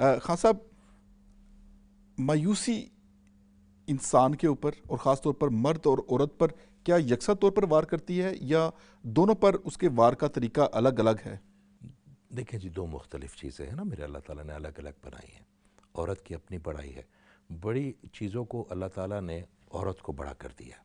خان صاحب، مایوسی انسان کے اوپر اور خاص طور پر مرد اور عورت پر کیا یکساں طور پر وار کرتی ہے، یا دونوں پر اس کے وار کا طریقہ الگ الگ ہے؟ دیکھیں جی، دو مختلف چیزیں ہیں نا، میرے اللہ تعالیٰ نے الگ الگ بنائی ہیں۔ عورت کی اپنی بڑائی ہے، بڑی چیزوں کو اللہ تعالیٰ نے عورت کو بڑا کر دیا،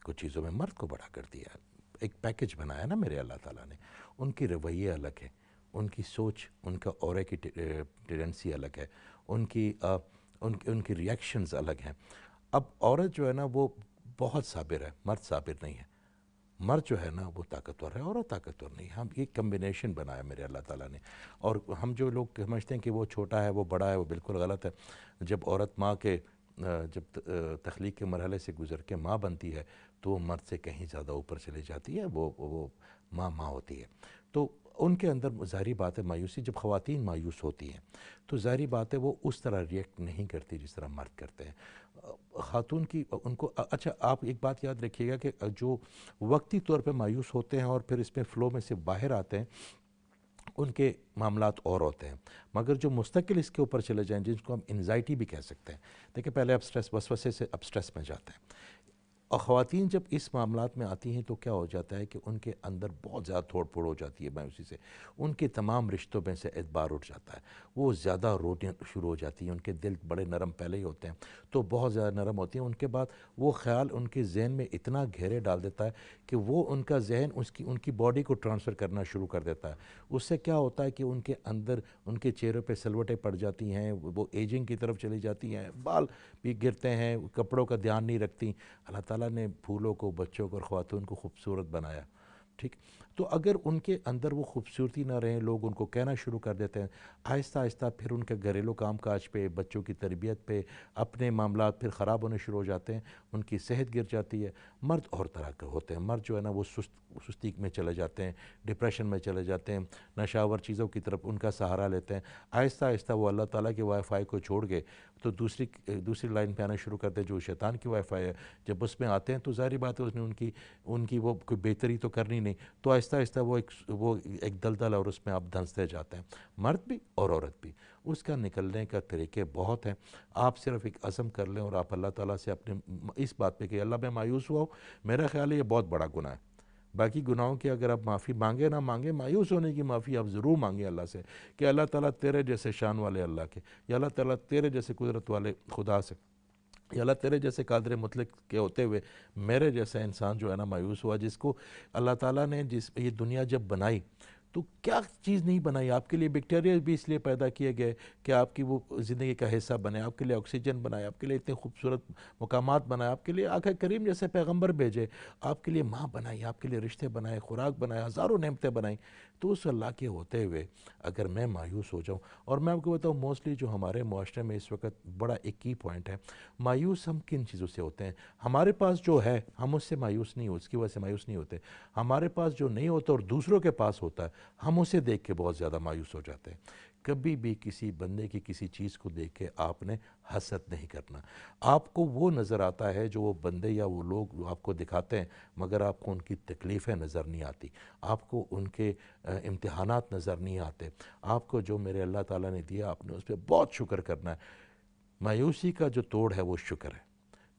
کچھ چیزوں میں مرد کو بڑا کر دیا، ایک پیکج بنایا نا میرے اللہ تعالیٰ نے۔ ان کی رویے الگ ہے، ان کی سوچ، ان کا اورے کی ٹینڈنسی الگ ہے، ان کی ریئیکشنز الگ ہیں۔ اب عورت جو ہے نا وہ بہت صابر ہے، مرد صابر نہیں ہے۔ مرد جو ہے نا وہ طاقتور ہے، عورت طاقتور نہیں ہے۔ ہم یہ کمبینیشن بنایا میرے اللہ تعالیٰ نے، اور ہم جو لوگ سمجھتے ہیں کہ وہ چھوٹا ہے وہ بڑا ہے، وہ بالکل غلط ہے۔ جب عورت ماں کے جب تخلیق کے مرحلے سے گزر کے ماں بنتی ہے تو وہ مرد سے کہیں زیادہ اوپر چلی جاتی ہے، وہ ماں ہوتی ہے۔ تو ان کے اندر ظاہری بات ہے مایوسی، جب خواتین مایوس ہوتی ہیں تو ظاہری بات ہے وہ اس طرح ریئیکٹ نہیں کرتی جس طرح مرد کرتے ہیں۔ خاتون کی ان کو اچھا، آپ ایک بات یاد رکھیے گا کہ جو وقتی طور پہ مایوس ہوتے ہیں اور پھر اس میں فلو میں سے باہر آتے ہیں، ان کے معاملات اور ہوتے ہیں، مگر جو مستقل اس کے اوپر چلے جائیں جس کو ہم انزائٹی بھی کہہ سکتے ہیں، دیکھیں پہلے اب سٹریس، وسوسے سے اب سٹریس میں جاتے ہیں، اور خواتین جب اس معاملات میں آتی ہیں تو کیا ہو جاتا ہے کہ ان کے اندر بہت زیادہ تھوڑ پھوڑ ہو جاتی ہے مایوسی سے، ان کے تمام رشتوں میں سے اعتبار اٹھ جاتا ہے، وہ زیادہ رونے شروع ہو جاتی ہیں، ان کے دل بڑے نرم پہلے ہی ہوتے ہیں تو بہت زیادہ نرم ہوتی ہیں۔ ان کے بعد وہ خیال ان کے ذہن میں اتنا گہرے ڈال دیتا ہے کہ وہ ان کا ذہن ان کی باڈی کو ٹرانسفر کرنا شروع کر دیتا ہے۔ اس سے کیا ہوتا ہے کہ ان کے اندر ان کے چہروں پہ سلوٹیں پڑ جاتی ہیں، وہ ایجنگ کی طرف چلی جاتی ہیں، بال بھی گرتے ہیں، کپڑوں کا دھیان نہیں رکھتی۔ اللہ تعالیٰ نے پھولوں کو، بچوں کو اور خواتین کو خوبصورت بنایا، ٹھیک؟ تو اگر ان کے اندر وہ خوبصورتی نہ رہے، لوگ ان کو کہنا شروع کر دیتے ہیں، آہستہ آہستہ پھر ان کے گھریلو کام کاج پہ، بچوں کی تربیت پہ، اپنے معاملات پھر خراب ہونے شروع ہو جاتے ہیں، ان کی صحت گر جاتی ہے۔ مرد اور طرح کے ہوتے ہیں، مرد جو ہے نا وہ سستی میں چلے جاتے ہیں، ڈپریشن میں چلے جاتے ہیں، نشاور چیزوں کی طرف ان کا سہارا لیتے ہیں۔ آہستہ آہستہ وہ اللہ تعالیٰ کے وائی فائی کو چھوڑ گئے تو دوسری لائن پہ آنا شروع کرتے ہیں جو شیطان کی وائی فائی ہے۔ جب اس میں آتے ہیں تو ظاہری بات ہے اس نے ان کی وہ کوئی بہتری تو کرنی نہیں، تو آہستہ آہستہ وہ ایک دلدل اور اس میں آپ دھنستے جاتے ہیں، مرد بھی اور عورت بھی۔ اس کا نکلنے کا طریقے بہت ہیں، آپ صرف ایک عزم کر لیں اور آپ اللہ تعالیٰ سے اپنے اس بات پہ کہ اللہ میں مایوس ہوا ہوں، میرا خیال ہے یہ بہت بڑا گناہ ہے۔ باقی گناہوں کی اگر آپ معافی مانگے نہ مانگے، مایوس ہونے کی معافی آپ ضرور مانگیں اللہ سے کہ اللہ تعالیٰ تیرے جیسے شان والے اللہ کے، یا اللہ تعالیٰ تیرے جیسے قدرت والے خدا سے، یا اللہ تیرے جیسے قادر مطلق کے ہوتے ہوئے میرے جیسا انسان جو ہے نا مایوس ہوا، جس کو اللہ تعالیٰ نے یہ دنیا جب بنائی تو کیا چیز نہیں بنائی آپ کے لیے؟ بیکٹیریا بھی اس لیے پیدا کیے گئے کہ آپ کی وہ زندگی کا حصہ بنے، آپ کے لیے آکسیجن بنائے، آپ کے لیے اتنے خوبصورت مقامات بنائے، آپ کے لیے آقا کریم جیسے پیغمبر بھیجے، آپ کے لیے ماں بنائی، آپ کے لیے رشتے بنائے، خوراک بنائے، ہزاروں نعمتیں بنائیں۔ تو اس اللہ کے ہوتے ہوئے اگر میں مایوس ہو جاؤں، اور میں آپ کو بتاؤں موسٹلی جو ہمارے معاشرے میں اس وقت بڑا ایک کی پوائنٹ ہے، مایوس ہم کن چیزوں سے ہوتے ہیں؟ ہمارے پاس جو ہے ہم اس سے مایوس نہیں اس کی وجہ سے مایوس نہیں ہوتے، ہمارے پاس جو نہیں ہوتا اور دوسروں کے پاس ہوتا ہے ہم اسے دیکھ کے بہت زیادہ مایوس ہو جاتے ہیں۔ کبھی بھی کسی بندے کی کسی چیز کو دیکھ کے آپ نے حسد نہیں کرنا۔ آپ کو وہ نظر آتا ہے جو وہ بندے یا وہ لوگ آپ کو دکھاتے ہیں، مگر آپ کو ان کی تکلیفیں نظر نہیں آتی، آپ کو ان کے امتحانات نظر نہیں آتے، آپ کو جو میرے اللہ تعالیٰ نے دیا آپ نے اس پہ بہت شکر کرنا ہے۔ مایوسی کا جو توڑ ہے وہ شکر ہے،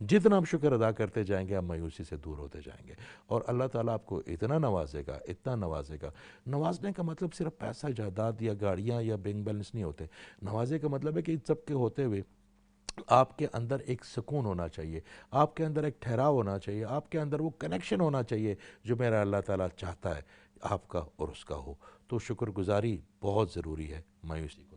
جتنا آپ شکر ادا کرتے جائیں گے آپ مایوسی سے دور ہوتے جائیں گے، اور اللہ تعالیٰ آپ کو اتنا نوازے گا، اتنا نوازے گا۔ نوازنے کا مطلب صرف پیسہ، جائیداد یا گاڑیاں یا بینک بیلنس نہیں ہوتے، نوازے کا مطلب ہے کہ ان سب کے ہوتے ہوئے آپ کے اندر ایک سکون ہونا چاہیے، آپ کے اندر ایک ٹھہراؤ ہونا چاہیے، آپ کے اندر وہ کنیکشن ہونا چاہیے جو میرا اللہ تعالیٰ چاہتا ہے آپ کا اور اس کا ہو۔ تو شکر گزاری بہت ضروری ہے مایوسی کو